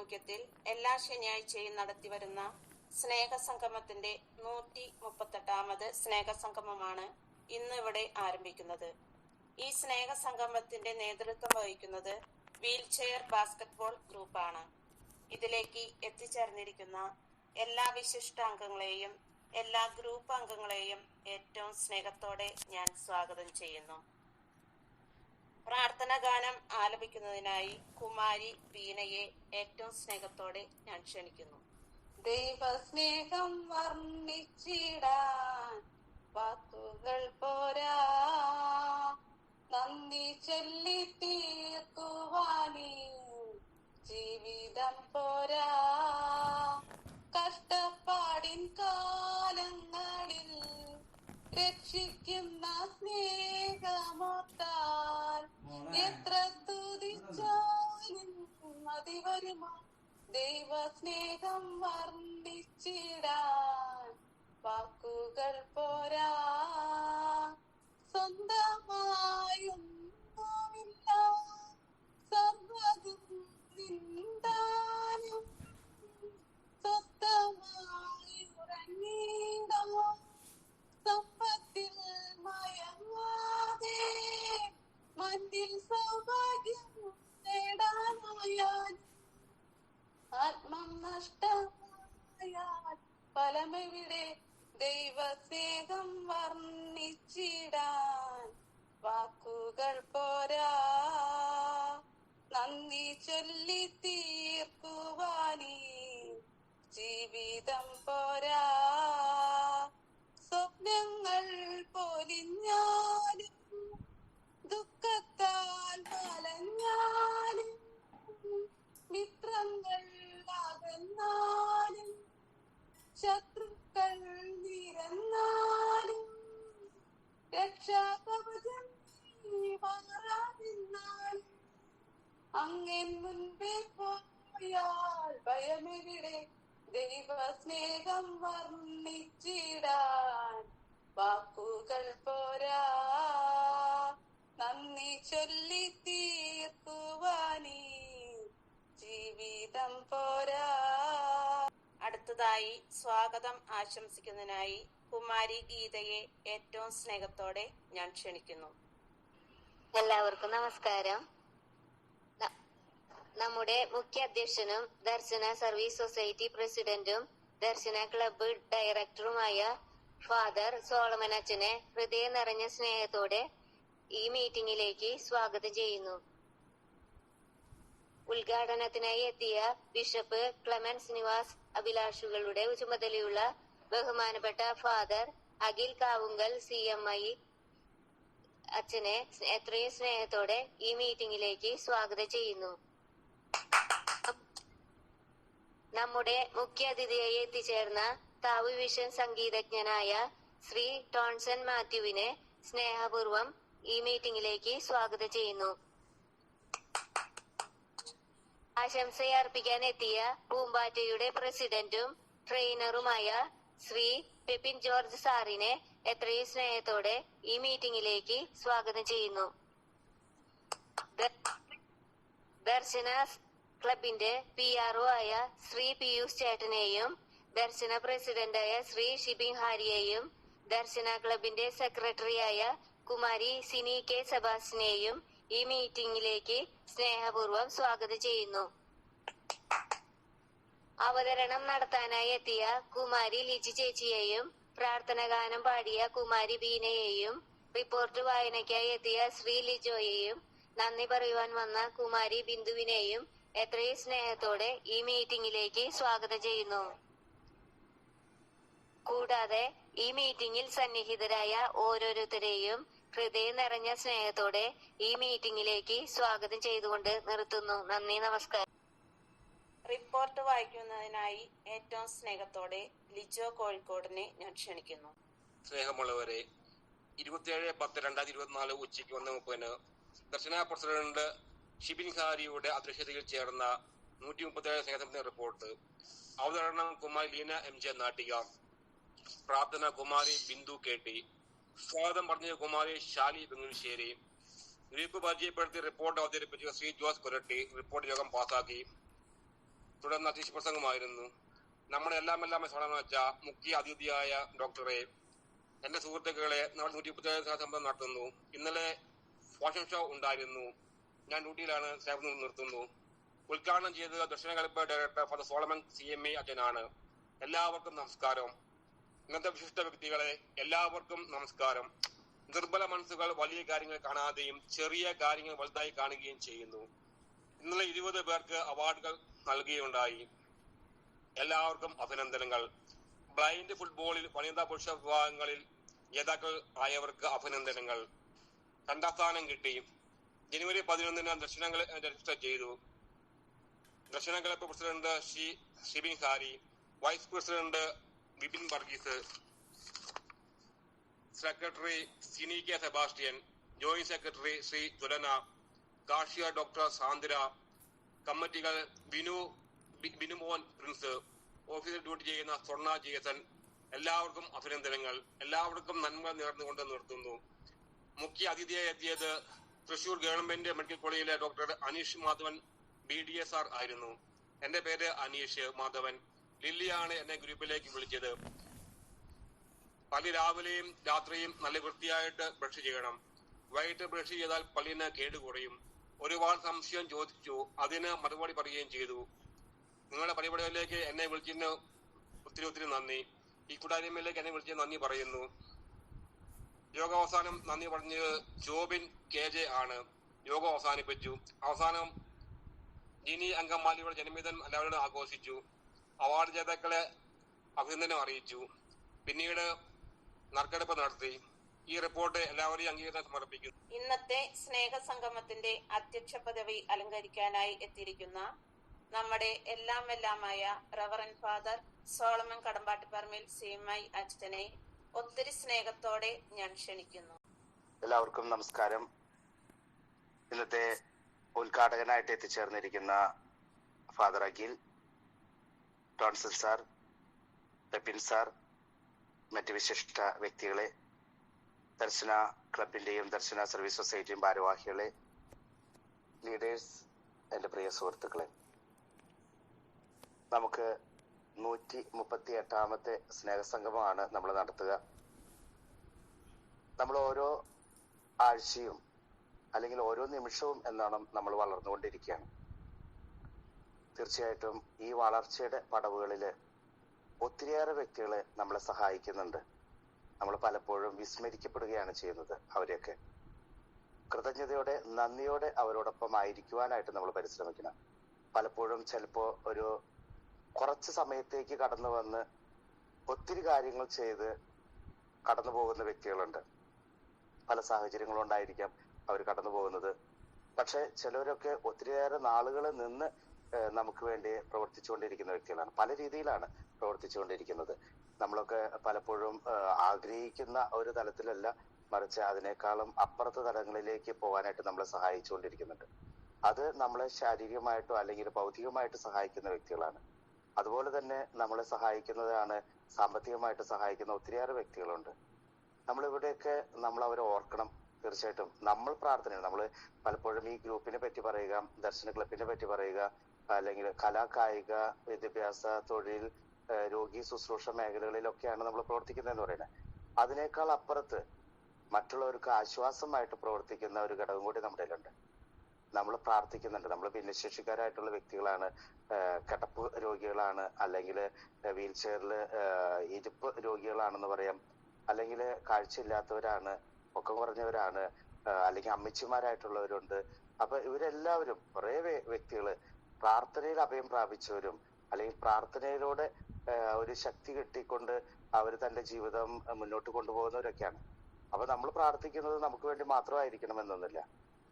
ആഭിമുഖ്യത്തിൽ എല്ലാ ശനിയാഴ്ചയും നടത്തിവരുന്ന സ്നേഹസംഗമത്തിന്റെ 138ാമത് സ്നേഹസംഗമമാണ് ഇന്ന് ഇവിടെ ആരംഭിക്കുന്നത്. ഈ സ്നേഹസംഗമത്തിന്റെ നേതൃത്വം വഹിക്കുന്നത് വീൽ ചെയർ ബാസ്കറ്റ്ബോൾ ഗ്രൂപ്പാണ്. ഇതിലേക്ക് എത്തിച്ചേർന്നിരിക്കുന്ന എല്ലാ വിശിഷ്ടാംഗങ്ങളെയും എല്ലാ ഗ്രൂപ്പ് അംഗങ്ങളെയും ഏറ്റവും സ്നേഹത്തോടെ ഞാൻ സ്വാഗതം ചെയ്യുന്നു. പ്രാർത്ഥന ഗാനം ആലപിക്കുന്നതിനായി കുമാരി ബീനയെ ഏറ്റവും സ്നേഹത്തോടെ ഞാൻ ക്ഷണിക്കുന്നു. ദൈവസ്നേഹം വർണ്ണിച്ചിടാൻ വാക്കുകൾ പോരാ, നന്ദി ചൊല്ലി തീർക്കുവാനീ ജീവിതം പോരാ. കഷ്ടപ്പാടിൻ കാലങ്ങളിൽ രക്ഷിക്കുന്ന സ്നേഹമോത്താൽ എത്ര തുതിച്ചാലും മതി വരുമോ. ദൈവസ്നേഹം വർണ്ണിച്ചിടാൻ വാക്കുകൾ പോരാ, സ്വന്തമായൊന്നുമില്ല സർവ്വതും നിന്ദാനം, സ്വന്തമായി ഉറങ്ങിടമോ സമ്പത്തിൽ മയങ്ങാതെ, മണ്ണിൽ സൗഭാഗ്യം നേടാനായാൽ ആത്മം നഷ്ടമായാൽ ഫലമെവിടെ. ദൈവസ്നേഹം വർണ്ണിച്ചിടാൻ വാക്കുകൾ പോരാ, നന്ദി ചൊല്ലി തീർക്കുവാനീ ജീവിതം പോരാ. സ്വപ്നങ്ങൾ പൊലിഞ്ഞാലും ദുഃഖത്താൽ വലഞ്ഞാലും മിത്രങ്ങൾ അകന്നാലും ശത്രുക്കൾ നിരന്നാലും രക്ഷാകവചം മാറാതിരുന്നാൽ അങ്ങൻ മുൻപേ പോയാൽ ഭയമെവിടെ. ദൈവസ്നേഹം വർണ്ണിച്ചിടാൻ വാക്കുകൾ പോരാ, നന്ദി ചൊല്ലി തീർക്കുവാനീ ജീവിതം പോരാ. അടുത്തതായി സ്വാഗതം ആശംസിക്കുന്നതിനായി കുമാരി ഗീതയെ ഏറ്റവും സ്നേഹത്തോടെ ഞാൻ ക്ഷണിക്കുന്നു. എല്ലാവർക്കും നമസ്കാരം. നമ്മുടെ മുഖ്യ അധ്യക്ഷനും ദർശന സർവീസ് സൊസൈറ്റി പ്രസിഡന്റും ദർശന ക്ലബ്ബ് ഡയറക്ടറുമായ ഫാദർ സോളമൻ അച്ഛനെ ഹൃദയം നിറഞ്ഞ സ്നേഹത്തോടെ ഈ മീറ്റിംഗിലേക്ക് സ്വാഗതം ചെയ്യുന്നു. ഉദ്ഘാടനത്തിനായി എത്തിയ ബിഷപ്പ് ക്ലെമൻസ് നിവാസ് അഭിലാഷുകളുടെ ചുമതലയുള്ള ബഹുമാനപ്പെട്ട ഫാദർ അഖിൽ കാവുങ്കൽ CMI അച്ഛനെ എത്രയും സ്നേഹത്തോടെ ഈ മീറ്റിംഗിലേക്ക് സ്വാഗതം ചെയ്യുന്നു. നമ്മുടെ മുഖ്യ അതിഥിയായി എത്തിച്ചേർന്ന താവ് വിഷൻ സംഗീതജ്ഞനായ ശ്രീ ടോൺസൺ മാത്യുവിനെ സ്നേഹപൂർവം ഈ മീറ്റിംഗിലേക്ക് സ്വാഗതം ചെയ്യുന്നു. ആശംസയർപ്പിക്കാൻ എത്തിയ പൂമ്പാറ്റയുടെ പ്രസിഡന്റും ട്രെയിനറുമായ ശ്രീ പെപ്പിൻ ജോർജ് സാറിനെ എത്രയും സ്നേഹത്തോടെ ഈ മീറ്റിംഗിലേക്ക് സ്വാഗതം ചെയ്യുന്നു. ദർശന ക്ലബിന്റെ PRO ആയ ശ്രീ പിയൂഷ് ചേട്ടനെയും ദർശന പ്രസിഡന്റായ ശ്രീ ഷിബിൻ ഹാരിയെയും ദർശന ക്ലബിന്റെ സെക്രട്ടറിയായ കുമാരി സിനി കെ സെബാസ്റ്റിനെയും ഈ മീറ്റിംഗിലേക്ക് സ്നേഹപൂർവ്വം സ്വാഗതം ചെയ്യുന്നു. അവതരണം നടത്താനായി എത്തിയ കുമാരി ലിജി ചേച്ചിയെയും പ്രാർത്ഥന ഗാനം പാടിയ കുമാരി ബീനയെയും റിപ്പോർട്ട് വായനയ്ക്കായി എത്തിയ ശ്രീ ലിജോയെയും നന്ദി പറയുവാൻ വന്ന കുമാരി ബിന്ദുവിനെയും എത്രയും സ്നേഹത്തോടെ ഈ മീറ്റിംഗിലേക്ക് സ്വാഗതം ചെയ്യുന്നു. കൂടാതെ ഈ മീറ്റിംഗിൽ സന്നിഹിതരായ ഓരോരുത്തരെയും ഹൃദയം നിറഞ്ഞ സ്നേഹത്തോടെ ഈ മീറ്റിംഗിലേക്ക് സ്വാഗതം ചെയ്തുകൊണ്ട് നിർത്തുന്നു. നന്ദി, നമസ്കാരം. റിപ്പോർട്ട് വായിക്കുന്നതിനായി ഏറ്റവും സ്നേഹത്തോടെ ലിജോ കോഴിക്കോടിനെ ഞാൻ ക്ഷണിക്കുന്നു. സ്നേഹമുള്ളവരെ, 27/10/2024 ഉച്ചയ്ക്ക് 1:30 ദർശന പ്രസിഡന്റ് ഷിബിൻ ഹാരിയുടെ അധ്യക്ഷതയിൽ ചേർന്ന 137 സ്നേഹസമിതി റിപ്പോർട്ട്. അവതരണം കുമാരി ലീന MJ നാട്ടിക. പ്രാർത്ഥന കുമാരി ബിന്ദു KT. സ്വാഗതം പറഞ്ഞ കുമാരി ഷാലി ബംഗുശ്ശേരി. ഗ്രൂപ്പ് പരിചയപ്പെടുത്തി റിപ്പോർട്ട് അവതരിപ്പിച്ച ശ്രീ ജോസ് കൊരട്ടി റിപ്പോർട്ട് യോഗം പാസാക്കി. തുടർന്ന് അധ്യക്ഷ പ്രസംഗമായിരുന്നു. നമ്മുടെ എല്ലാം സ്മരണം വെച്ച മുഖ്യ അതിഥിയായ ഡോക്ടറെ, എന്റെ സുഹൃത്തുക്കളെ, നമ്മൾ 137 സംഭവം നടത്തുന്നു. ഇന്നലെ ഫാഷൻ ഷോ ഉണ്ടായിരുന്നു. ഞാൻ ഡ്യൂട്ടിയിലാണ്, സേവനം നിർത്തുന്നു. ഉദ്ഘാടനം ചെയ്തത് ദക്ഷിണ കൽപ്പ ഡയറക്ടർ ഫാദർ സോളമൻ CMA അച്ഛനാണ്. എല്ലാവർക്കും നമസ്കാരം. ഇന്നത്തെ വിശിഷ്ട വ്യക്തികളെ, എല്ലാവർക്കും നമസ്കാരം. ദുർബല മനസ്സുകൾ വലിയ കാര്യങ്ങൾ കാണാതെയും ചെറിയ കാര്യങ്ങൾ വലുതായി കാണുകയും ചെയ്യുന്നു. ഇന്നലെ 20 പേർക്ക് അവാർഡുകൾ നൽകുകയുണ്ടായി. എല്ലാവർക്കും അഭിനന്ദനങ്ങൾ. ബ്ലൈൻഡ് ഫുട്ബോളിൽ വനിതാ പുരുഷ വിഭാഗങ്ങളിൽ ജേതാക്കൾ ആയവർക്ക് അഭിനന്ദനങ്ങൾ. 2ാം സ്ഥാനം കിട്ടി. ജനുവരി 11 ദർശനങ്ങൾ രജിസ്റ്റർ ചെയ്തു. Darshana club president Shibin Hari, vice president Bipin Varghese, secretary Sini K Sebastian, joint secretary Shri Thulana, കാർഷിക ഡോക്ടർ സാന്ദ്ര, കമ്മിറ്റികൾ ബിനുമോൻ പ്രിൻസ്, ഓഫീസിൽ ഡ്യൂട്ടി ചെയ്യുന്ന സ്വർണ ജേസൻ. എല്ലാവർക്കും അഭിനന്ദനങ്ങൾ. എല്ലാവർക്കും നന്മ നേർന്നുകൊണ്ട് നിർത്തുന്നു. മുഖ്യ അതിഥിയായി എത്തിയത് തൃശൂർ ഗവൺമെന്റ് മെഡിക്കൽ കോളേജിലെ ഡോക്ടർ അനീഷ് മാധവൻ BDSR ആയിരുന്നു. എന്റെ പേര് അനീഷ് മാധവൻ. ലില്ലിയാണ് എന്നെ ഗ്രൂപ്പിലേക്ക് വിളിച്ചത്. പള്ളി രാവിലെയും രാത്രിയും നല്ല വൃത്തിയായിട്ട് ബ്രഷ് ചെയ്യണം. വൈകിട്ട് ബ്രഷ് ചെയ്താൽ പല്ലിന് കേട് കുറയും. ഒരുപാട് സംശയം ചോദിച്ചു, അതിന് മറുപടി പറയുകയും ചെയ്തു. നിങ്ങളുടെ പരിപാടികളിലേക്ക് എന്നെ വിളിച്ചതിന് ഒത്തിരി നന്ദി. ഈ കൂട്ടായ്മയിലേക്ക് എന്നെ വിളിച്ച് നന്ദി പറയുന്നു. യോഗാവസാനം നന്ദി പറഞ്ഞത് ജോബിൻ KJ ആണ്. യോഗം അവസാനിപ്പിച്ചു. അവസാനം ജിനി അങ്കമാലിയുടെ ജന്മദിനം എല്ലാവരോടും ആഘോഷിച്ചു. അവാർഡ് ജേതാക്കളെ അഭിനന്ദനം അറിയിച്ചു. പിന്നീട് നറുക്കെടുപ്പ് നടത്തി. ഈ റിപ്പോർട്ട് എല്ലാവരെയും അംഗീകാരം സമർപ്പിക്കുന്നു. ഇന്നത്തെ സ്നേഹസംഗമത്തിന്റെ അധ്യക്ഷ പദവി അലങ്കരിക്കാനായി എത്തിയിരിക്കുന്ന നമ്മുടെ എല്ലാമായ reverend father Solomon Kadambattuparambil CMI അച്ഛനെ ഒത്തിരി സ്നേഹത്തോടെ ഞാൻ ക്ഷണിക്കുന്നു. എല്ലാവർക്കും നമസ്കാരം. ഇന്നത്തെ ഉദ്ഘാടകനായിട്ട് എത്തിച്ചേർന്നിരിക്കുന്ന father Akhil, Tonson sir, Peppin sir, മറ്റ് വിശിഷ്ട വ്യക്തികളെ, ദർശന ക്ലബിന്റെയും ദർശന സർവീസ് സൊസൈറ്റിയും ഭാരവാഹികളെ, ലീഡേഴ്സ്, എൻ്റെ പ്രിയ സുഹൃത്തുക്കളെ, നമുക്ക് 138ാമത്തെ സ്നേഹസംഗമമാണ് നമ്മൾ നടത്തുക. നമ്മൾ ഓരോ ആഴ്ചയും അല്ലെങ്കിൽ ഓരോ നിമിഷവും എന്നോണം നമ്മൾ വളർന്നുകൊണ്ടിരിക്കുകയാണ്. തീർച്ചയായിട്ടും ഈ വളർച്ചയുടെ പടവുകളിൽ ഒത്തിരിയേറെ വ്യക്തികളെ നമ്മളെ സഹായിക്കുന്നുണ്ട്. നമ്മൾ പലപ്പോഴും വിസ്മരിക്കപ്പെടുകയാണ് ചെയ്യുന്നത്. അവരെയൊക്കെ കൃതജ്ഞതയോടെ നന്ദിയോടെ അവരോടൊപ്പം ആയിരിക്കുവാനായിട്ട് നമ്മൾ പരിശ്രമിക്കണം. പലപ്പോഴും ചിലപ്പോൾ ഒരു കുറച്ച് സമയത്തേക്ക് കടന്നു വന്ന് ഒത്തിരി കാര്യങ്ങൾ ചെയ്ത് കടന്നു പോകുന്ന വ്യക്തികളുണ്ട്. പല സാഹചര്യങ്ങളുണ്ടായിരിക്കാം അവർ കടന്നു പോകുന്നത്. പക്ഷെ ചിലവരൊക്കെ ഒത്തിരിയേറെ നാളുകൾ നിന്ന് നമുക്ക് വേണ്ടി പ്രവർത്തിച്ചുകൊണ്ടിരിക്കുന്ന വ്യക്തികളാണ്. പല രീതിയിലാണ് പ്രവർത്തിച്ചുകൊണ്ടിരിക്കുന്നത്. നമ്മളൊക്കെ പലപ്പോഴും ആഗ്രഹിക്കുന്ന ഒരു തലത്തിലല്ല, മറിച്ച് അതിനേക്കാളും അപ്പുറത്തെ തലങ്ങളിലേക്ക് പോകാനായിട്ട് നമ്മളെ സഹായിച്ചുകൊണ്ടിരിക്കുന്നുണ്ട്. അത് നമ്മളെ ശാരീരികമായിട്ടോ അല്ലെങ്കിൽ ഭൗതികമായിട്ട് സഹായിക്കുന്ന വ്യക്തികളാണ്. അതുപോലെ തന്നെ നമ്മളെ സഹായിക്കുന്നതാണ് സാമ്പത്തികമായിട്ട് സഹായിക്കുന്ന ഒത്തിരിയേറെ വ്യക്തികളുണ്ട്. നമ്മളിവിടെയൊക്കെ നമ്മൾ അവരെ ഓർക്കണം. തീർച്ചയായിട്ടും നമ്മൾ പ്രാർത്ഥനയാണ്. നമ്മൾ പലപ്പോഴും ഈ ഗ്രൂപ്പിനെ പറ്റി പറയുക, ദർശന ക്ലബിനെ പറ്റി പറയുക, അല്ലെങ്കിൽ കലാ കായിക വിദ്യാഭ്യാസ തൊഴിൽ രോഗി ശുശ്രൂഷ മേഖലകളിലൊക്കെയാണ് നമ്മൾ പ്രവർത്തിക്കുന്നതെന്ന് പറയുന്നത്. അതിനേക്കാൾ അപ്പുറത്ത് മറ്റുള്ളവർക്ക് ആശ്വാസമായിട്ട് പ്രവർത്തിക്കുന്ന ഒരു ഘടകം കൂടി നമ്മുടെ കയ്യിലുണ്ട്. നമ്മൾ പ്രാർത്ഥിക്കുന്നുണ്ട്. നമ്മൾ ഭിന്നശേഷിക്കാരായിട്ടുള്ള വ്യക്തികളാണ്, കിടപ്പ് രോഗികളാണ്, അല്ലെങ്കിൽ വീൽ ചെയറിൽ ഇരിപ്പ് രോഗികളാണെന്ന് പറയാം, അല്ലെങ്കിൽ കാഴ്ചയില്ലാത്തവരാണ്, പൊക്കം കുറഞ്ഞവരാണ്, അല്ലെങ്കിൽ അമ്മച്ചിമാരായിട്ടുള്ളവരുണ്ട്. അപ്പൊ ഇവരെല്ലാവരും കുറേ വ്യക്തികള് പ്രാർത്ഥനയിൽ അഭയം പ്രാപിച്ചവരും അല്ലെങ്കിൽ പ്രാർത്ഥനയിലൂടെ ഒരു ശക്തി കിട്ടിക്കൊണ്ട് അവർ തന്റെ ജീവിതം മുന്നോട്ട് കൊണ്ടുപോകുന്നവരൊക്കെയാണ്. അപ്പൊ നമ്മൾ പ്രാർത്ഥിക്കുന്നത് നമുക്ക് വേണ്ടി മാത്രമായിരിക്കണം എന്നൊന്നുമില്ല.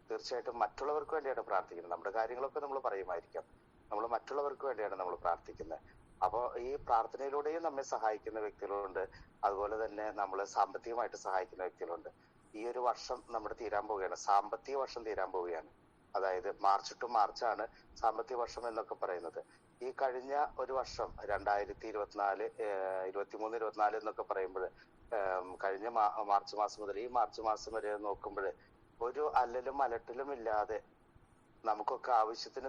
തീർച്ചയായിട്ടും മറ്റുള്ളവർക്ക് വേണ്ടിയാണ് പ്രാർത്ഥിക്കുന്നത്. നമ്മുടെ കാര്യങ്ങളൊക്കെ നമ്മൾ പറയുമായിരിക്കാം, നമ്മൾ മറ്റുള്ളവർക്ക് വേണ്ടിയാണ് നമ്മൾ പ്രാർത്ഥിക്കുന്നത്. അപ്പോൾ ഈ പ്രാർത്ഥനയിലൂടെയും നമ്മെ സഹായിക്കുന്ന വ്യക്തികളുണ്ട്. അതുപോലെ തന്നെ നമ്മളെ സാമ്പത്തികമായിട്ട് സഹായിക്കുന്ന വ്യക്തികളുണ്ട്. ഈ ഒരു വർഷം നമ്മുടെ തീരാൻ പോവുകയാണ്, സാമ്പത്തിക വർഷം തീരാൻ പോവുകയാണ്. അതായത് മാർച്ച് ടു മാർച്ചാണ് സാമ്പത്തിക വർഷം എന്നൊക്കെ പറയുന്നത്. ഈ കഴിഞ്ഞ ഒരു വർഷം 2023, 24 എന്നൊക്കെ പറയുമ്പോൾ കഴിഞ്ഞ മാർച്ച് മാസം മുതൽ ഈ മാർച്ച് മാസം വരെ നോക്കുമ്പോൾ ഒരു അല്ലലും അലട്ടലും ഇല്ലാതെ നമുക്കൊക്കെ ആവശ്യത്തിന്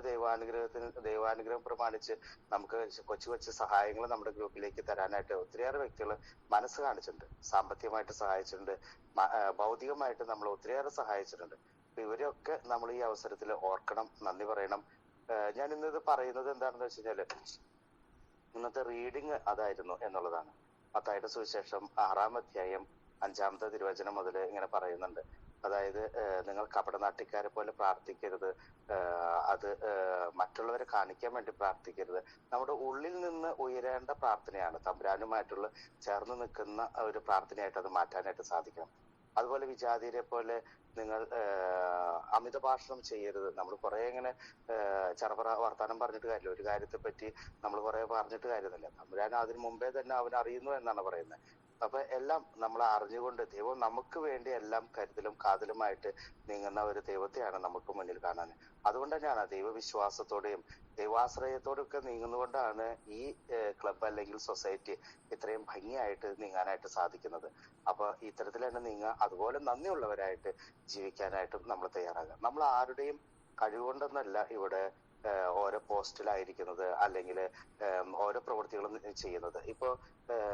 ദൈവാനുഗ്രഹം പ്രമാണിച്ച് നമുക്ക് കൊച്ചു കൊച്ചു സഹായങ്ങൾ നമ്മുടെ ഗ്രൂപ്പിലേക്ക് തരാനായിട്ട് ഒത്തിരിയേറെ വ്യക്തികൾ മനസ്സ് കാണിച്ചിട്ടുണ്ട്. സാമ്പത്തികമായിട്ട് സഹായിച്ചിട്ടുണ്ട്, ഭൗതികമായിട്ട് നമ്മൾ ഒത്തിരിയേറെ സഹായിച്ചിട്ടുണ്ട്. അപ്പൊ ഇവരെയൊക്കെ നമ്മൾ ഈ അവസരത്തിൽ ഓർക്കണം, നന്ദി പറയണം. ഞാൻ ഇന്നത് പറയുന്നത് എന്താണെന്ന് വെച്ച് കഴിഞ്ഞാല് ഇന്നത്തെ റീഡിങ് അതായിരുന്നു എന്നുള്ളതാണ്. മത്തായിയുടെ സുവിശേഷം 6-ാം അധ്യായം 5-ാമത്തെ തിരുവചനം മുതൽ ഇങ്ങനെ പറയുന്നുണ്ട്. അതായത് നിങ്ങൾ കപടനാട്യക്കാരെ പോലെ പ്രാർത്ഥിക്കരുത്, അത് മറ്റുള്ളവരെ കാണിക്കാൻ വേണ്ടി പ്രാർത്ഥിക്കരുത്. നമ്മുടെ ഉള്ളിൽ നിന്ന് ഉയരേണ്ട പ്രാർത്ഥനയാണ്, തമ്പുരാനുമായിട്ടുള്ള ചേർന്ന് നിൽക്കുന്ന ഒരു പ്രാർത്ഥനയായിട്ട് അത് മാറ്റാനായിട്ട് സാധിക്കണം. അതുപോലെ വിജാതിരെ പോലെ നിങ്ങൾ അമിത ഭാഷണം ചെയ്യരുത്. നമ്മൾ കുറെ ഇങ്ങനെ ചെറുപറ വർത്താനം പറഞ്ഞിട്ട് കാര്യമില്ല. ഒരു കാര്യത്തെ പറ്റി നമ്മൾ കുറെ പറഞ്ഞിട്ട് കാര്യമില്ല. തമ്പുരാൻ അതിന് മുമ്പേ തന്നെ അവൻ അറിയുന്നു എന്നാണ് പറയുന്നത്. അപ്പൊ എല്ലാം നമ്മൾ അറിഞ്ഞുകൊണ്ട് ദൈവം നമുക്ക് വേണ്ടി എല്ലാം കരുതലും കാതലുമായിട്ട് നീങ്ങുന്ന ഒരു ദൈവത്തെയാണ് നമുക്ക് മുന്നിൽ കാണാൻ. അതുകൊണ്ട് തന്നെയാണ് ദൈവവിശ്വാസത്തോടെയും ദൈവാശ്രയത്തോടും ഒക്കെ നീങ്ങുന്നതുകൊണ്ടാണ് ഈ ക്ലബ് അല്ലെങ്കിൽ സൊസൈറ്റി ഇത്രയും ഭംഗിയായിട്ട് നീങ്ങാനായിട്ട് സാധിക്കുന്നത്. അപ്പൊ ഇത്തരത്തിൽ തന്നെ നീങ്ങുക, അതുപോലെ നന്ദിയുള്ളവരായിട്ട് ജീവിക്കാനായിട്ടും നമ്മൾ തയ്യാറാകുക. നമ്മൾ ആരുടെയും കഴിവുകൊണ്ടൊന്നല്ല ഇവിടെ ഓരോ പോസ്റ്റിലായിരിക്കുന്നത് അല്ലെങ്കിൽ ഓരോ പ്രവൃത്തികളും ചെയ്യുന്നത്. ഇപ്പൊ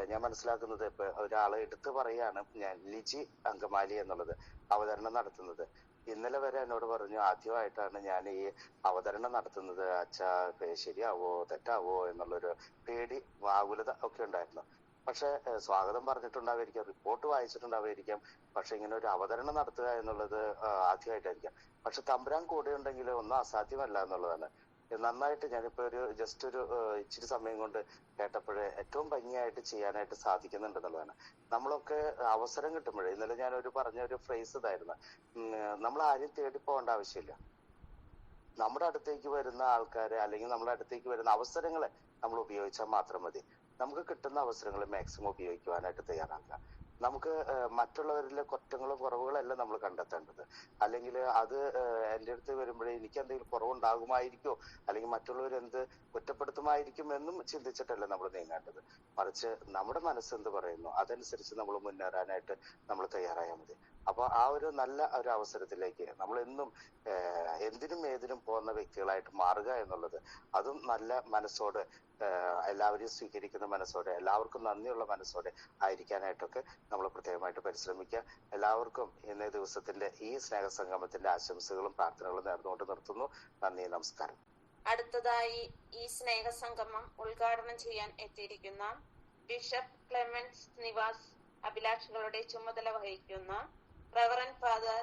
ഞാൻ മനസ്സിലാക്കുന്നത്, ഇപ്പൊ ഒരാള് എടുത്തു പറയാണ്, ഞാൻ ലിജി അങ്കമാലി എന്നുള്ളത് അവതരണം നടത്തുന്നത്. ഇന്നലെ വരെ എന്നോട് പറഞ്ഞു, ആദ്യമായിട്ടാണ് ഞാൻ ഈ അവതരണം നടത്തുന്നത്, അച്ഛാ ശരിയാവോ തെറ്റാവോ എന്നുള്ളൊരു പേടി ആകുലത ഒക്കെ ഉണ്ടായിരുന്നു. പക്ഷെ സ്വാഗതം പറഞ്ഞിട്ടുണ്ടാവായിരിക്കാം, റിപ്പോർട്ട് വായിച്ചിട്ടുണ്ടാവായിരിക്കാം, പക്ഷെ ഇങ്ങനെ ഒരു അവതരണം നടത്തുക എന്നുള്ളത് ആദ്യമായിട്ടായിരിക്കാം. പക്ഷെ തമ്പുരാൻ കൂടെ ഉണ്ടെങ്കിൽ ഒന്നും അസാധ്യമല്ല എന്നുള്ളതാണ്. നന്നായിട്ട് ഞാനിപ്പോ ജസ്റ്റ് ഒരു ഇച്ചിരി സമയം കൊണ്ട് കേട്ടപ്പോഴേ ഏറ്റവും ഭംഗിയായിട്ട് ചെയ്യാനായിട്ട് സാധിക്കുന്നുണ്ട് എന്നുള്ളതാണ്. നമ്മളൊക്കെ അവസരം കിട്ടുമ്പോഴേ, ഇന്നലെ ഞാൻ പറഞ്ഞ ഒരു ഫ്രേസ് ഇതായിരുന്നു, നമ്മൾ ആരും തേടി പോകേണ്ട ആവശ്യമില്ല. നമ്മുടെ അടുത്തേക്ക് വരുന്ന ആൾക്കാരെ അല്ലെങ്കിൽ നമ്മുടെ അടുത്തേക്ക് വരുന്ന അവസരങ്ങളെ നമ്മൾ ഉപയോഗിച്ചാൽ മാത്രം മതി. നമുക്ക് കിട്ടുന്ന അവസരങ്ങൾ മാക്സിമം ഉപയോഗിക്കുവാനായിട്ട് തയ്യാറാക്കുക. നമുക്ക് മറ്റുള്ളവരിലെ കുറ്റങ്ങളും കുറവുകളും എല്ലാം നമ്മൾ കണ്ടെത്തേണ്ടത്. അല്ലെങ്കിൽ അത് എൻ്റെ അടുത്ത് വരുമ്പോഴേ എനിക്ക് എന്തെങ്കിലും കുറവുണ്ടാകുമായിരിക്കോ അല്ലെങ്കിൽ മറ്റുള്ളവർ എന്ത് കുറ്റപ്പെടുത്തുമായിരിക്കും എന്നും ചിന്തിച്ചിട്ടല്ല നമ്മൾ നീങ്ങേണ്ടത്. മറിച്ച് നമ്മുടെ മനസ്സ് എന്ത് പറയുന്നു അതനുസരിച്ച് നമ്മൾ മുന്നേറാനായിട്ട് നമ്മൾ തയ്യാറായാൽ മതി. അപ്പൊ ആ ഒരു നല്ല ഒരു അവസരത്തിലേക്ക് നമ്മൾ എന്നും എന്തിനും ഏതിനും പോകുന്ന വ്യക്തികളായിട്ട് മാറുക എന്നുള്ളത്, അതും നല്ല മനസ്സോടെ, എല്ലാവരെയും സ്വീകരിക്കുന്ന മനസ്സോടെ, എല്ലാവർക്കും നന്ദിയുള്ള മനസ്സോടെ ആയിരിക്കാനായിട്ടൊക്കെ നമ്മൾ പ്രത്യേകമായിട്ട് പരിശ്രമിക്കുക. എല്ലാവർക്കും ഇന്നേ ദിവസത്തിന്റെ ഈ സ്നേഹസംഗമത്തിന്റെ ആശംസകളും പ്രാർത്ഥനകളും നേർന്നുകൊണ്ട് നിർത്തുന്നു. നന്ദി, നമസ്കാരം. അടുത്തതായി ഈ സ്നേഹസംഗമം ഉദ്ഘാടനം ചെയ്യാൻ എത്തിയിരിക്കുന്ന ബിഷപ്പ് ക്ലെമൻസ് നിവാസ് അഭിലാഷങ്ങളുടെ ചുമതല വഹിക്കുന്ന reverend father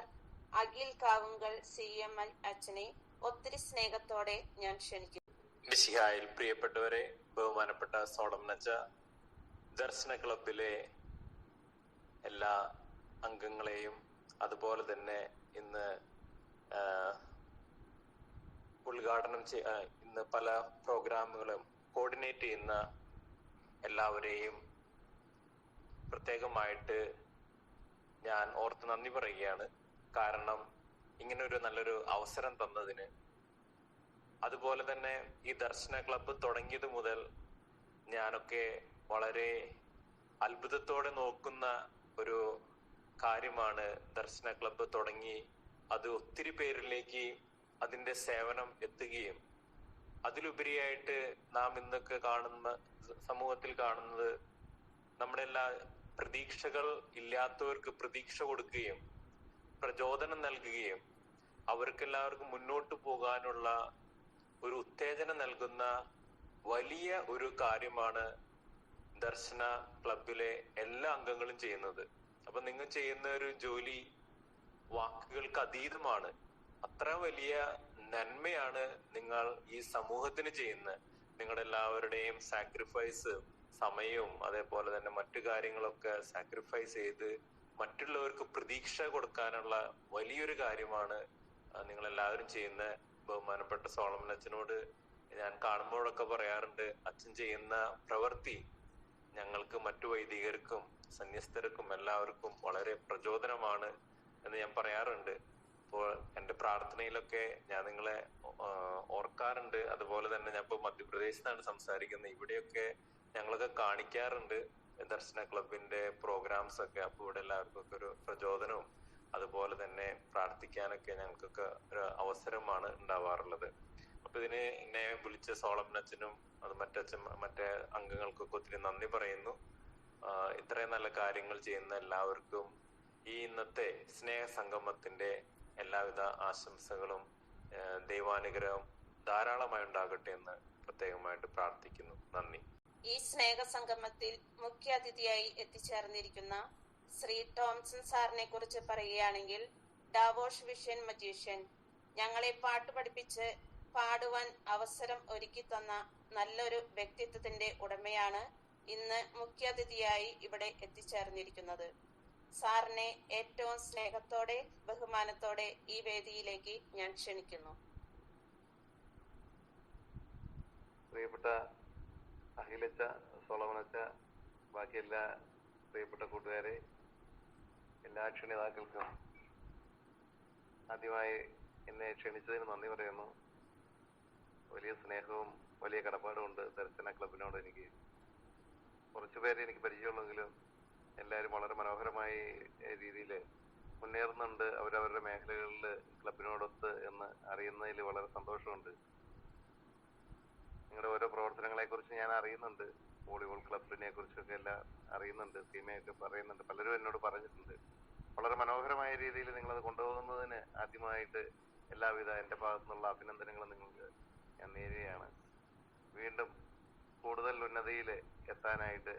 Akhil Kavungal CML അച്ഛനെ ഒത്തിരി സ്നേഹത്തോടെ ഞാൻ ക്ഷണിക്കുന്നു. മിശിഹായിൽ പ്രിയപ്പെട്ടവരെ, ബഹുമാനപ്പെട്ട സോളമനച്ച, ദർശന ക്ലബിലെ എല്ലാ അംഗങ്ങളെയും അതുപോലെ തന്നെ ഇന്ന് ഇന്ന് പല പ്രോഗ്രാമുകളും കോർഡിനേറ്റ് ചെയ്യുന്ന എല്ലാവരെയും പ്രത്യേകമായിട്ട് ഞാൻ ഓർത്ത് നന്ദി പറയുകയാണ്. കാരണം ഇങ്ങനൊരു നല്ലൊരു അവസരം തന്നതിന്. അതുപോലെ തന്നെ ഈ ദർശന ക്ലബ്ബ് തുടങ്ങിയത് മുതൽ ഞാനൊക്കെ വളരെ അത്ഭുതത്തോടെ നോക്കുന്ന ഒരു കാര്യമാണ്, ദർശന ക്ലബ്ബ് തുടങ്ങി അത് ഒത്തിരി പേരിലേക്ക് അതിന്റെ സേവനം എത്തുകയും അതിലുപരിയായിട്ട് നാം ഇന്നൊക്കെ സമൂഹത്തിൽ കാണുന്നത് നമ്മുടെ എല്ലാ പ്രതീക്ഷകൾ ഇല്ലാത്തവർക്ക് പ്രതീക്ഷ കൊടുക്കുകയും പ്രചോദനം നൽകുകയും അവർക്കെല്ലാവർക്കും മുന്നോട്ട് പോകാനുള്ള ഒരു ഉത്തേജനം നൽകുന്ന വലിയ ഒരു കാര്യമാണ് ദർശന ക്ലബിലെ എല്ലാ അംഗങ്ങളും ചെയ്യുന്നത്. അപ്പൊ നിങ്ങൾ ചെയ്യുന്ന ഒരു ജോലി വാക്കുകൾക്ക് അതീതമാണ്. അത്ര വലിയ നന്മയാണ് നിങ്ങൾ ഈ സമൂഹത്തിന് ചെയ്യുന്നത്. നിങ്ങളുടെ എല്ലാവരുടെയും സാക്രിഫൈസ്, സമയവും അതേപോലെ തന്നെ മറ്റു കാര്യങ്ങളൊക്കെ സാക്രിഫൈസ് ചെയ്ത് മറ്റുള്ളവർക്ക് പ്രതീക്ഷ കൊടുക്കാനുള്ള വലിയൊരു കാര്യമാണ് നിങ്ങൾ എല്ലാവരും ചെയ്യുന്ന. ബഹുമാനപ്പെട്ട സോളമൻ അച്ഛനോട് ഞാൻ കാണുമ്പോഴൊക്കെ പറയാറുണ്ട്, അച്ഛൻ ചെയ്യുന്ന പ്രവൃത്തി ഞങ്ങൾക്ക് മറ്റു വൈദികർക്കും സന്യസ്തർക്കും എല്ലാവർക്കും വളരെ പ്രചോദനമാണ് എന്ന് ഞാൻ പറയാറുണ്ട്. അപ്പോൾ എന്റെ പ്രാർത്ഥനയിലൊക്കെ ഞാൻ നിങ്ങളെ ഓർക്കാറുണ്ട്. അതുപോലെ തന്നെ ഞാൻ ഇപ്പൊ മധ്യപ്രദേശിലാണ് സംസാരിക്കുന്നത്. ഇവിടെയൊക്കെ ഞങ്ങളൊക്കെ കാണിക്കാറുണ്ട് ദർശന ക്ലബിന്റെ പ്രോഗ്രാംസ് ഒക്കെ. അപ്പൊ ഇവിടെ എല്ലാവർക്കും ഒക്കെ ഒരു പ്രചോദനവും അതുപോലെ തന്നെ പ്രാർത്ഥിക്കാനൊക്കെ ഞങ്ങൾക്കൊക്കെ ഒരു അവസരമാണ് ഉണ്ടാവാറുള്ളത്. അപ്പൊ ഇതിന് എന്നെ വിളിച്ച സോളമൻ അച്ഛനും അത് മറ്റേ അംഗങ്ങൾക്കൊക്കെ ഒത്തിരി നന്ദി പറയുന്നു. ഇത്രയും നല്ല കാര്യങ്ങൾ ചെയ്യുന്ന എല്ലാവർക്കും ഈ ഇന്നത്തെ സ്നേഹ സംഗമത്തിന്റെ എല്ലാവിധ ആശംസകളും ദൈവാനുഗ്രഹം ധാരാളമായി ഉണ്ടാകട്ടെ എന്ന് പ്രത്യേകമായിട്ട് പ്രാർത്ഥിക്കുന്നു. നന്ദി. ഈ സ്നേഹ സംഗമത്തിൽ മുഖ്യ അതിഥിയായി എത്തിച്ചേർന്നിരിക്കുന്ന ശ്രീ ടോംസൺ സാറിനെ കുറിച്ച് പറയുകയാണെങ്കിൽ, ഡാവോഷ് വിഷൻ മജീഷ്യൻ, ഞങ്ങളെ പാട്ട് പഠിപ്പിച്ച് പാടുവാൻ അവസരം ഒരുക്കി തന്ന നല്ലൊരു വ്യക്തിത്വത്തിന്റെ ഉടമയാണ് ഇന്ന് മുഖ്യാതിഥിയായി ഇവിടെ എത്തിച്ചേർന്നിരിക്കുന്നത്. സാറിനെ ഏറ്റവും സ്നേഹത്തോടെ ബഹുമാനത്തോടെ ഈ വേദിയിലേക്ക് ഞാൻ ക്ഷണിക്കുന്നു. പ്രിയപ്പെട്ട അഖിലച്ച, സോളമനച്ച, ബാക്കി എല്ലാ പ്രിയപ്പെട്ട കൂട്ടുകാരെ, എല്ലാ ക്ഷണിതാക്കൾക്കും ആദ്യമായി എന്നെ ക്ഷണിച്ചതിന് നന്ദി പറയുന്നു. വലിയ സ്നേഹവും വലിയ കടപ്പാടുമുണ്ട് ദർശന ക്ലബിനോട്. എനിക്ക് കുറച്ചുപേരെ എനിക്ക് പരിചയമുള്ളെങ്കിലും എല്ലാവരും വളരെ മനോഹരമായ രീതിയിൽ മുന്നേറുന്നുണ്ട് അവരവരുടെ മേഖലകളിൽ ക്ലബിനോടൊത്ത് എന്ന് അറിയുന്നതിൽ വളരെ സന്തോഷമുണ്ട്. നിങ്ങളുടെ ഓരോ പ്രവർത്തനങ്ങളെ കുറിച്ച് ഞാൻ അറിയുന്നുണ്ട്. വോളിബോൾ ക്ലബിനെ കുറിച്ചൊക്കെ എല്ലാം അറിയുന്നുണ്ട്, സീമയൊക്കെ പറയുന്നുണ്ട്, പലരും എന്നോട് പറഞ്ഞിട്ടുണ്ട്. വളരെ മനോഹരമായ രീതിയിൽ നിങ്ങളത് കൊണ്ടുപോകുന്നതിന് ആദ്യമായിട്ട് എല്ലാവിധ എൻ്റെ ഭാഗത്തുനിന്നുള്ള അഭിനന്ദനങ്ങളും നിങ്ങൾക്ക് ഞാൻ നേരുകയാണ്. വീണ്ടും കൂടുതൽ ഉന്നതിയിൽ എത്താനായിട്ട്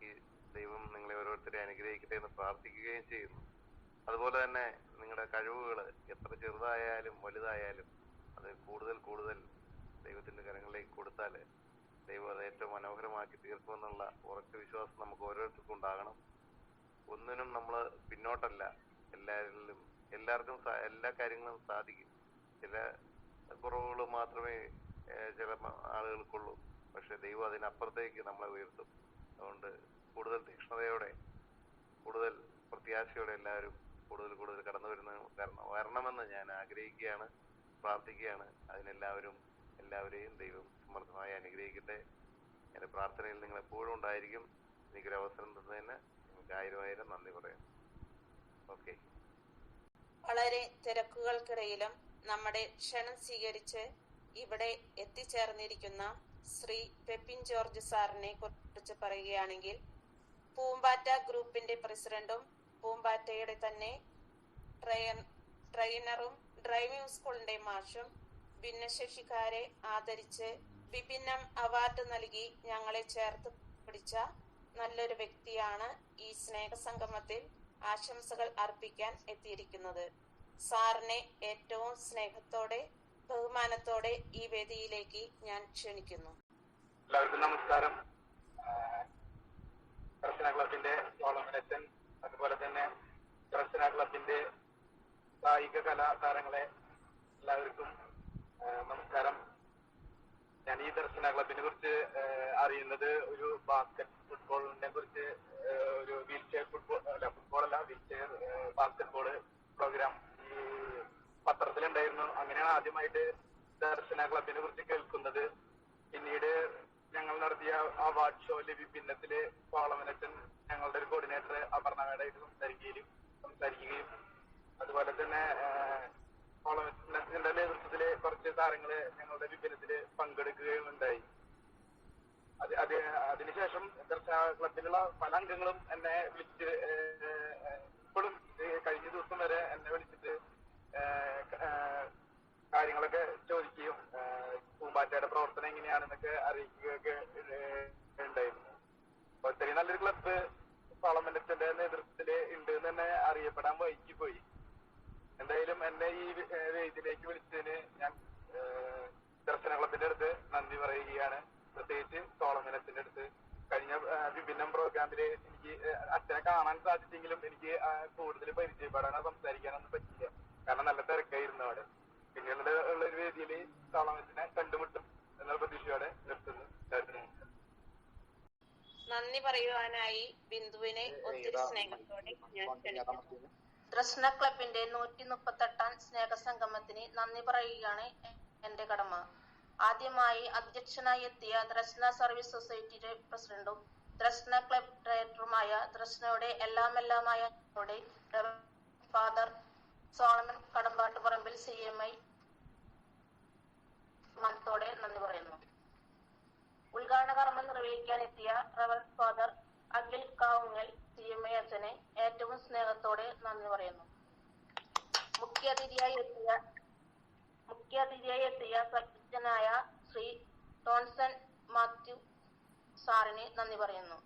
ഈ ദൈവം നിങ്ങളെ ഓരോരുത്തരെ അനുഗ്രഹിക്കട്ടെ എന്ന് പ്രാർത്ഥിക്കുകയും ചെയ്യുന്നു. അതുപോലെ തന്നെ നിങ്ങളുടെ കഴിവുകൾ എത്ര ചെറുതായാലും വലുതായാലും അത് കൂടുതൽ കൂടുതൽ ദൈവത്തിന്റെ കരങ്ങളിലേക്ക് കൊടുത്താൽ ദൈവം അത് ഏറ്റവും മനോഹരമാക്കി തീർക്കുമെന്നുള്ള ഉറച്ച വിശ്വാസം നമുക്ക് ഓരോരുത്തർക്കും ഉണ്ടാകണം. ഒന്നിനും നമ്മൾ പിന്നോട്ടല്ല. എല്ലാവർക്കും എല്ലാ കാര്യങ്ങളും സാധിക്കും. ചില കുറവുകൾ മാത്രമേ ചില ആളുകൾക്കുള്ളൂ. പക്ഷെ ദൈവം അതിനപ്പുറത്തേക്ക് നമ്മളെ ഉയർത്തും. അതുകൊണ്ട് കൂടുതൽ തീക്ഷ്ണതയോടെ കൂടുതൽ പ്രത്യാശയോടെ എല്ലാവരും കൂടുതൽ കടന്നു വരണമെന്ന് ഞാൻ ആഗ്രഹിക്കുകയാണ്, പ്രാർത്ഥിക്കുകയാണ്. എല്ലാവരെയും ദൈവം സമർത്ഥമായി അനുഗ്രഹിക്കട്ടെ. എൻ്റെ പ്രാർത്ഥനയിൽ നിങ്ങൾ എപ്പോഴും ഉണ്ടായിരിക്കും. എനിക്കൊരു അവസരം തന്നതിന് നിങ്ങൾക്ക് 1000 നന്ദി പറയുന്നു. ഓക്കെ. വളരെ തിരക്കുകൾക്കിടയിലും നമ്മുടെ ക്ഷണം സ്വീകരിച്ച് ഇവിടെ എത്തിച്ചേർന്നിരിക്കുന്ന ശ്രീ പെപ്പിൻ ജോർജ് സാറിനെ കുറിച്ച് പറയുകയാണെങ്കിൽ, പൂമ്പാറ്റ ഗ്രൂപ്പിന്റെ പ്രസിഡന്റും പൂമ്പാറ്റയുടെ തന്നെ ട്രെയിനറും ഡ്രൈവിംഗ് സ്കൂളിന്റെ മാഷും ഭിന്നശേഷിക്കാരെ ആദരിച്ച് വിഭിന്നം അവാർഡ് നൽകി ഞങ്ങളെ ചേർത്ത് പിടിച്ച നല്ലൊരു വ്യക്തിയാണ് ഈ സ്നേഹസംഗമത്തിൽ ആശംസകൾ അർപ്പിക്കാൻ എത്തിയിരിക്കുന്നത്. സാറിനെ ഏറ്റവും സ്നേഹത്തോടെ ബഹുമാനത്തോടെ ഈ വേദിയിലേക്ക് ഞാൻ ക്ഷണിക്കുന്നു. എല്ലാവർക്കും നമസ്കാരം. ദർശന ക്ലബിന്റെ സോളമനച്ചൻ, അതുപോലെ തന്നെ ദർശന ക്ലബിന്റെ കായിക കലാതാരങ്ങളെ എല്ലാവർക്കും നമസ്കാരം. ഞാൻ ഈ ദർശന ക്ലബിനെ കുറിച്ച് അറിയുന്നത് ഒരു ഫുട്ബോളിനെ കുറിച്ച്, ഒരു വീൽചെയർ ഫുട്ബോളല്ല വീൽചെയർ ബാസ്കറ്റ്ബോൾ പ്രോഗ്രാം ഈ പത്രത്തിലുണ്ടായിരുന്നു. അങ്ങനെയാണ് ആദ്യമായിട്ട് ദർശന ക്ലബിനെ കുറിച്ച് കേൾക്കുന്നത്. പിന്നീട് ഞങ്ങൾ നടത്തിയ അവാർഡ് ഷോയില് വിഭിന്നത്തില് സോളമനച്ചൻ ഞങ്ങളുടെ ഒരു കോർഡിനേറ്റർ അപർണയുടെ സംസാരിക്കുകയും അതുപോലെ തന്നെ സോളമനച്ചന്റെ നേതൃത്വത്തില് കുറച്ച് താരങ്ങള് ഞങ്ങളുടെ വിഭിന്നത്തില് പങ്കെടുക്കുകയും ഉണ്ടായി. അതിനുശേഷം ദർശന ക്ലബിലുള്ള പല അംഗങ്ങളും എന്നെ വിളിച്ച്, ഇപ്പോഴും കഴിഞ്ഞ ദിവസം വരെ എന്നെ വിളിച്ചിട്ട് കാര്യങ്ങളൊക്കെ ചോദിക്കുകയും പൂമ്പാറ്റയുടെ പ്രവർത്തനം എങ്ങനെയാണെന്നൊക്കെ അറിയിക്കുകയൊക്കെ ഉണ്ടായിരുന്നു. അപ്പൊ ഇത്രയും നല്ലൊരു ക്ലബ്ബ് സോളമനച്ചന്റെ നേതൃത്വത്തില് ഉണ്ട് എന്ന് തന്നെ അറിയപ്പെടാൻ വൈകി പോയി. എന്തായാലും എന്നെ ഈ വേദിയിലേക്ക് വിളിച്ചതിന് ഞാൻ ദർശന ക്ലബിന്റെ അടുത്ത് നന്ദി പറയുകയാണ്. പ്രത്യേകിച്ച് സോളമനച്ചന്റെ അടുത്ത്. കഴിഞ്ഞ വിഭിന്നം പ്രോഗ്രാമില് എനിക്ക് അച്ഛനെ കാണാൻ സാധിച്ചെങ്കിലും എനിക്ക് കൂടുതൽ പരിചയപ്പെടാനോ സംസാരിക്കാനൊന്നും പറ്റില്ല. കാരണം നല്ല തിരക്കായിരുന്നു അവിടെ. പിന്നീട് ഉള്ള ഒരു വേദിയിൽ സോളമനച്ചനെ കണ്ടുമുട്ടും എന്നുള്ള പ്രതീക്ഷയോടെ നിർത്തുന്നു. നന്ദി പറയുവാനായി ബിന്ദുവിനെ ഒത്തിരി സ്നേഹത്തോടെ ഞാൻ ക്ഷണിക്കുന്നു. ദർശന ക്ലബിന്റെ 138ാം സ്നേഹസംഗമത്തിന് നന്ദി പറയുകയാണ് എന്റെ കടമ. ആദ്യമായി അധ്യക്ഷനായി എത്തിയ ദർശന സർവീസ് സൊസൈറ്റിയുടെ പ്രസിഡന്റും ദർശന ക്ലബ് ഡയറക്ടറുമായ ദർശനയുടെ എല്ലാമായ ഫാദർ സോളമൻ കടമ്പാട്ടുപറമ്പിൽ CMI മനത്തോടെ നന്ദി പറയുന്നു. ഉദ്ഘാടന കർമ്മം നിർവഹിക്കാനെത്തിയ reverend father Akhil Kavungal CMI അച്ഛനെ ഏറ്റവും സ്നേഹത്തോടെ നന്ദി പറയുന്നു. മുഖ്യാതിഥിയായി എത്തിയ സജ്ജനായ ശ്രീ ടോൺസൺ മാത്യു സാറിന് നന്ദി പറയുന്നു.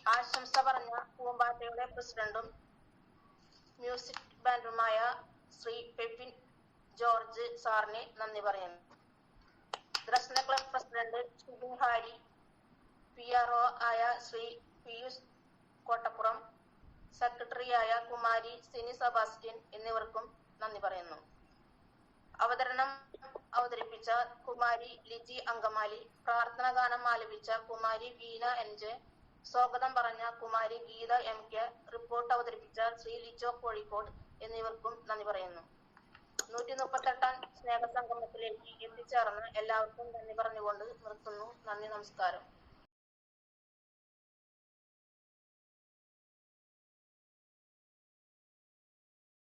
ആശംസ പറഞ്ഞ പൂമ്പാറ്റയുടെ പ്രസിഡന്റും മ്യൂസിക് ബാൻഡുമായ ശ്രീ പെപ്പിൻ ജോർജ് സാറിന് നന്ദി പറയുന്നു. Darshana club president Shibin Hari, PRO ആയ ശ്രീ പിയൂഷ് കോട്ടപ്പുറം, സെക്രട്ടറിയായ കുമാരി സിനി സെബാസ്റ്റ്യൻ എന്നിവർക്കും നന്ദി പറയുന്നു. അവതരണം അവതരിപ്പിച്ച കുമാരി ലിജി അങ്കമാലി, പ്രാർത്ഥന ഗാനം ആലപിച്ച കുമാരി വീണ NJ, സ്വാഗതം പറഞ്ഞ കുമാരി ഗീത MK, റിപ്പോർട്ട് അവതരിപ്പിച്ച ശ്രീ ലിജോ കോഴിക്കോട് എന്നിവർക്കും നന്ദി പറയുന്നു. 138ാം സ്നേഹസംഗമത്തിലേക്ക് എത്തിച്ചേർന്ന് എല്ലാവർക്കും നന്ദി പറഞ്ഞുകൊണ്ട് നിർത്തുന്നു. നന്ദി, നമസ്കാരം.